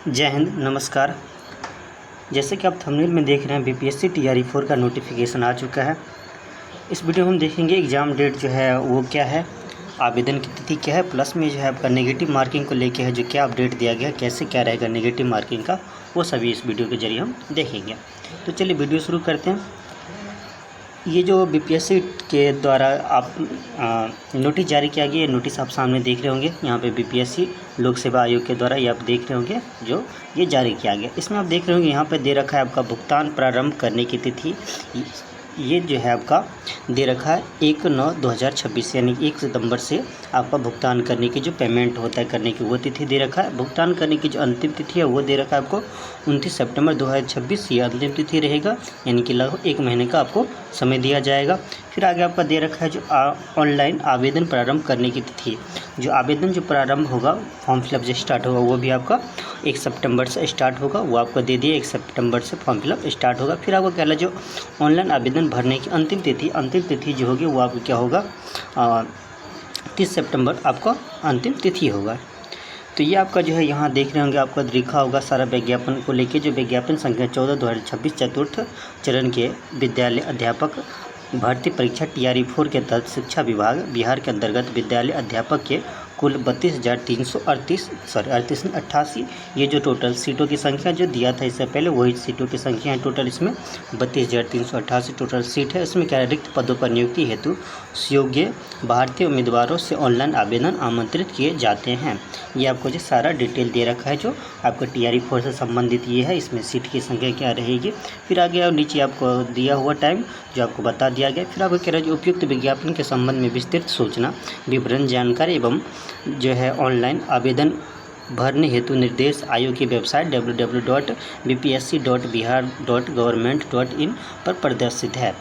जय हिंद, नमस्कार। जैसे कि आप थंबनेल में देख रहे हैं, बीपीएससी टीआरई 4 का नोटिफिकेशन आ चुका है। इस वीडियो में हम देखेंगे एग्ज़ाम डेट जो है वो क्या है, आवेदन की तिथि क्या है, प्लस में जो है आपका नेगेटिव मार्किंग को लेके है जो क्या अपडेट दिया गया है, कैसे क्या रहेगा नेगेटिव मार्किंग का, वो सभी इस वीडियो के जरिए हम देखेंगे। तो चलिए वीडियो शुरू करते हैं। ये जो बीपीएससी के द्वारा आप नोटिस जारी किया गया, ये नोटिस आप सामने देख रहे होंगे। यहाँ पे बीपीएससी लोक सेवा आयोग के द्वारा ये आप देख रहे होंगे जो ये जारी किया गया। इसमें आप देख रहे होंगे यहाँ पे दे रखा है आपका भुगतान प्रारंभ करने की तिथि। ये जो है आपका दे रखा है 1/9/2026 यानी 1 सितंबर से आपका भुगतान करने की जो पेमेंट होता है करने की वो तिथि दे रखा है। भुगतान करने की जो अंतिम तिथि है वो दे रखा है आपको 29 सितंबर 2026 ये अंतिम तिथि रहेगा, यानी कि लगभग 1 महीने का आपको समय दिया जाएगा। फिर आगे आपका दे रखा है जो ऑनलाइन आवेदन प्रारंभ करने की तिथि। जो आवेदन जो प्रारंभ होगा, फॉर्म फिलअप जो स्टार्ट होगा वो भी आपका 1 सितंबर से स्टार्ट होगा, वो आपको दे दिए 1 सितंबर से फॉर्म फिलअप स्टार्ट होगा। फिर आपको क्या जो ऑनलाइन आवेदन भरने की अंतिम तिथि जो होगी वो आपको क्या होगा 30 सितंबर आपका अंतिम तिथि होगा। तो ये आपका जो है यहाँ देख रहे होंगे आपका लिखा होगा सारा विज्ञापन को लेके, जो विज्ञापन संख्या 14/2026 चतुर्थ चरण के विद्यालय अध्यापक भर्ती परीक्षा टीआरई 4 के तहत शिक्षा विभाग बिहार के अंतर्गत विद्यालय अध्यापक के कुल 32,388 ये जो टोटल सीटों की संख्या जो दिया था इससे पहले वही सीटों की संख्या है। टोटल इसमें 32,388 टोटल सीट है। इसमें क्या रिक्त पदों पर नियुक्ति हेतु योग्य भारतीय उम्मीदवारों से ऑनलाइन आवेदन आमंत्रित किए जाते हैं। ये आपको जो सारा डिटेल दे रखा है जो आपको टीआरई 4 से संबंधित ये है। इसमें सीट की संख्या क्या रहेगी, फिर आगे और नीचे आपको दिया हुआ टाइम जो आपको बता दिया गया। फिर आपको कह रहा है जो उपयुक्त विज्ञापन के संबंध में विस्तृत सूचना विवरण जानकारी एवं जो है ऑनलाइन आवेदन भरने हेतु निर्देश आयोग की वेबसाइट www.bpsc.bihar.gov.in पर प्रदर्शित है।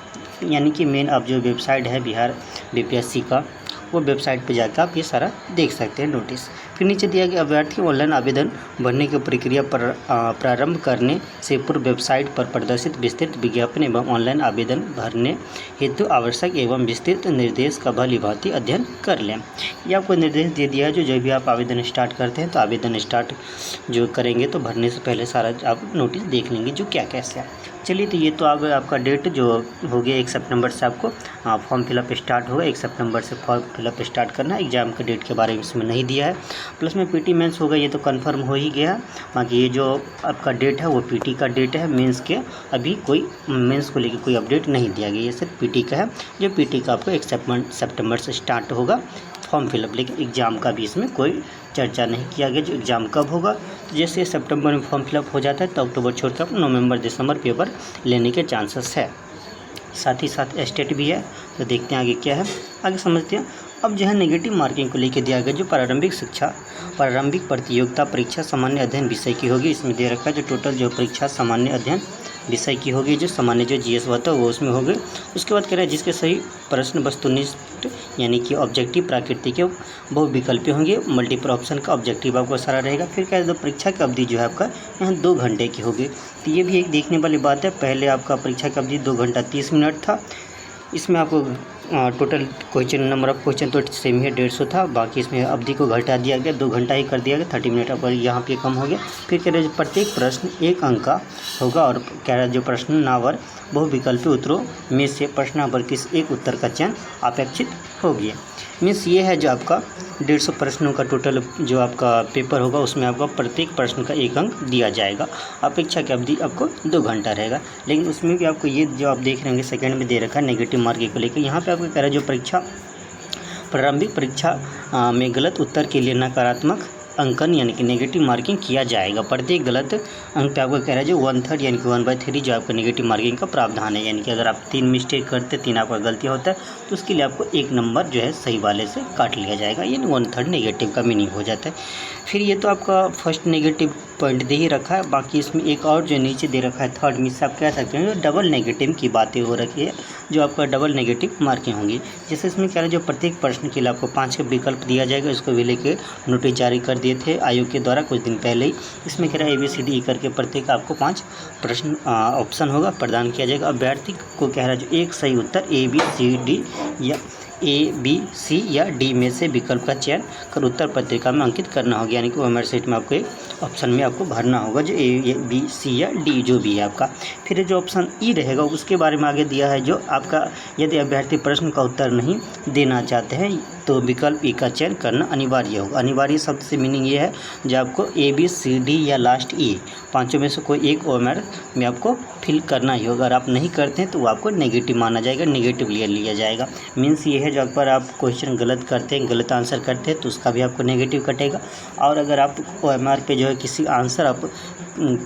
यानी कि मेन अब जो वेबसाइट है बिहार बीपीएससी का, वो वेबसाइट पे जाकर आप ये सारा देख सकते हैं नोटिस। फिर नीचे दिया गया अभ्यर्थी ऑनलाइन आवेदन भरने की प्रक्रिया पर प्रारंभ करने से पूर्व वेबसाइट पर प्रदर्शित विस्तृत विज्ञापन एवं ऑनलाइन आवेदन भरने हेतु आवश्यक एवं विस्तृत निर्देश का भलीभांति अध्ययन कर लें। ये आपको निर्देश दे दिया है जो भी आप आवेदन स्टार्ट करते हैं तो आवेदन स्टार्ट जो करेंगे तो भरने से पहले सारा आप नोटिस देख लेंगे जो क्या कैसे है। चलिए, तो ये तो अब आपका डेट जो हो गया 1 सितंबर से आपको फॉर्म फिलअप स्टार्ट होगा। 1 सितंबर से फॉर्म फिलअप स्टार्ट करना। एग्ज़ाम के डेट के बारे में इसमें नहीं दिया है। प्लस में पीटी मेंस होगा, ये तो कंफर्म हो ही गया। बाकी ये जो आपका डेट है वो पीटी का डेट है। मेंस के अभी कोई मेंस को लेकर कोई अपडेट नहीं दिया गया, ये सिर्फ पीटी का है। जो पीटी का आपको 1 सितंबर से स्टार्ट होगा फॉर्म फिलअप, लेकिन एग्ज़ाम का भी इसमें कोई चर्चा नहीं किया गया जो एग्ज़ाम कब होगा। तो जैसे सितंबर में फॉर्म फिलअप हो जाता है तो अक्टूबर छोड़कर नवंबर दिसंबर पेपर लेने के चांसेस है। साथ ही साथ स्टेट भी है। तो देखते हैं आगे क्या है, आगे समझते हैं। अब जो है नेगेटिव मार्किंग को लेकर दिया गया जो प्रारंभिक प्रतियोगिता परीक्षा सामान्य अध्ययन विषय की होगी। इसमें दे रखा है जो टोटल जो परीक्षा सामान्य अध्ययन विषय की होगी, जो सामान्य जो जीएस होता है वो उसमें होगी। उसके बाद कह रहा है जिसके सही प्रश्न वस्तुनिष्ठ यानी कि ऑब्जेक्टिव प्राकृतिक के बहुविकल्पी होंगे। मल्टीपल ऑप्शन का ऑब्जेक्टिव आपको सारा रहेगा। फिर क्या है तो परीक्षा की अवधि जो है आपका यहाँ 2 घंटे की होगी। तो ये भी एक देखने वाली बात है। पहले आपका परीक्षा की अवधि 2 घंटा 30 मिनट था। इसमें आपको total question number of question तो सेम ही 150 था। बाकी इसमें अवधि को घटा दिया गया, 2 घंटा ही कर दिया गया, 30 मिनट अब यहाँ पे कम हो गया। फिर कह रहे हैं प्रत्येक प्रश्न 1 अंक का होगा और कह रहा है जो प्रश्नावर बहुविकल्पी उत्तरों में से प्रश्नावर किस एक उत्तर का चयन अपेक्षित होगी। मीन्स ये है जो आपका 150 प्रश्नों का टोटल जो आपका पेपर होगा उसमें आपका प्रत्येक प्रश्न का 1 अंक दिया जाएगा। अपेक्षा की अवधि आपको 2 घंटा रहेगा। लेकिन उसमें भी आपको ये जो आप देख रहे होंगे सेकंड में दे रखा है नेगेटिव मार्किंग को लेकर। यहाँ पे आपको कह रहा है जो प्रारंभिक परीक्षा में गलत उत्तर के लिए नकारात्मक अंकन यानी कि नेगेटिव मार्किंग किया जाएगा। प्रत्येक गलत अंक पे आपको कह रहा है जो 1/3 यानी कि 1/3 जो आपका नेगेटिव मार्किंग का प्रावधान है। यानी कि अगर आप 3 मिस्टेक करते, 3 आपका गलती होता है तो उसके लिए आपको 1 नंबर जो है सही वाले से काट लिया जाएगा। ये 1/3 नेगेटिव का मीनिंग हो जाता है। फिर ये तो आपका फर्स्ट नेगेटिव पॉइंट दे ही रखा है। बाकी इसमें एक और जो नीचे दे रखा है थर्ड में से आप कह सकते हैं जो डबल नेगेटिव की बातें हो रखी है, जो आपका डबल नेगेटिव मार्किंग होंगी। जैसे इसमें क्या है जो प्रत्येक प्रश्न के लिए आपको 5 का विकल्प दिया जाएगा। इसको भी लेके नोटिस जारी कर दिए थे आयोग के द्वारा कुछ दिन पहले ही। इसमें कह रहा है ABCD करके प्रत्येक आपको 5 प्रश्न ऑप्शन होगा प्रदान किया जाएगा। अभ्यर्थी को कह रहा है जो एक सही उत्तर ABCD या A, B, C या D में से विकल्प का चयन कर उत्तर पत्रिका में अंकित करना होगा, यानी कि ओएमआर शीट में आपको एक ऑप्शन में आपको भरना होगा जो A, B, C या D जो भी है आपका। फिर जो ऑप्शन E रहेगा उसके बारे में आगे दिया है, जो आपका यदि अभ्यर्थी प्रश्न का उत्तर नहीं देना चाहते हैं तो विकल्प E का चयन करना अनिवार्य होगा। अनिवार्य शब्द से मीनिंग ये है जो आपको A, B, C, D या लास्ट E पाँचों में से कोई एक ओएमआर में आपको फिल करना ही होगा। अगर आप नहीं करते हैं तो वो आपको नेगेटिव माना जाएगा, नेगेटिव लिया जाएगा। मीन्स ये है जो अगर आप क्वेश्चन गलत करते हैं, गलत आंसर करते हैं तो उसका भी आपको नेगेटिव कटेगा। और अगर आप ओएमआर पे जो है किसी आंसर आप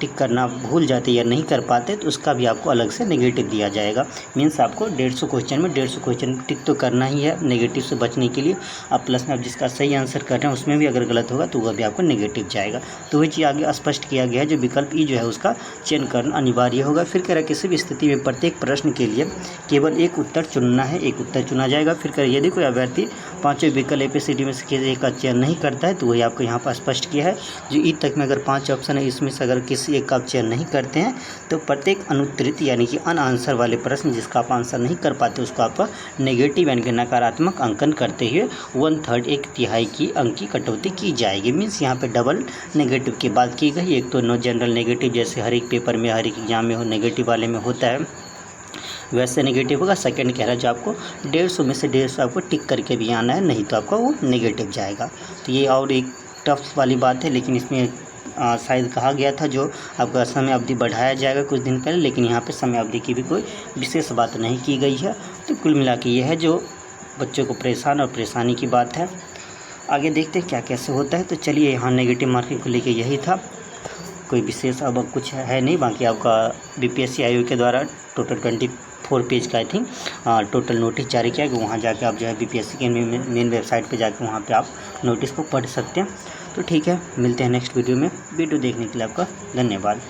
टिक करना भूल जाते या नहीं कर पाते तो उसका भी आपको अलग से नेगेटिव दिया जाएगा। मीन्स आपको 150 क्वेश्चन में 150 क्वेश्चन टिक तो करना ही है नेगेटिव से बचने के लिए। अब प्लस में आप जिसका सही आंसर कर रहे हैं उसमें भी अगर गलत होगा तो वह भी आपको नेगेटिव जाएगा। तो वही चीज़ आगे स्पष्ट किया गया है, जो विकल्प ई जो है उसका चयन करना अनिवार्य होगा। फिर कह रहा है किसी भी स्थिति में प्रत्येक प्रश्न के लिए केवल एक उत्तर चुनना है, एक उत्तर चुना जाएगा। फिर कह रहा है यदि कोई अभ्यर्थी पाँचों विकल्प ABCD में से किसी एक का चयन नहीं करता है तो वही आपको यहाँ पर स्पष्ट किया है। जो ई तक में अगर 5 ऑप्शन है इसमें से अगर किसी एक का चयन नहीं करते हैं तो प्रत्येक अनुत्तरित यानी कि अनआंसर वाले प्रश्न जिसका आप आंसर नहीं कर पाते उसको आप नेगेटिव यानी कि नकारात्मक अंकन करते हुए 1/3 एक तिहाई की अंक की कटौती की जाएगी। मीन्स यहाँ पे डबल नेगेटिव की बात की गई। एक तो नो जनरल नेगेटिव जैसे हर एक पेपर में हर एक एग्जाम में नेगेटिव वाले में होता है वैसे नेगेटिव होगा। सेकंड कह रहा है जो आपको 150 में से 150 आपको टिक करके भी आना है, नहीं तो आपका वो नेगेटिव जाएगा। तो ये और एक टफ वाली बात है, लेकिन इसमें शायद कहा गया था जो आपका समय अवधि बढ़ाया जाएगा कुछ दिन पहले, लेकिन यहाँ पे समय अवधि की भी कोई विशेष बात नहीं की गई है। तो कुल मिला के ये है जो बच्चों को परेशान और परेशानी की बात है। आगे देखते हैं क्या कैसे होता है। तो चलिए यहाँ नेगेटिव मार्किंग को लेके यही था, कोई विशेष अब कुछ है नहीं। बाकी आपका BPSC आयोग के द्वारा टोटल 24 पेज का आई थिंक टोटल नोटिस जारी किया गया। वहाँ जाके आप जो है BPSC के मेन वेबसाइट पे जाके वहाँ पे आप नोटिस को पढ़ सकते हैं। तो ठीक है, मिलते हैं नेक्स्ट वीडियो में। वीडियो देखने के लिए आपका धन्यवाद।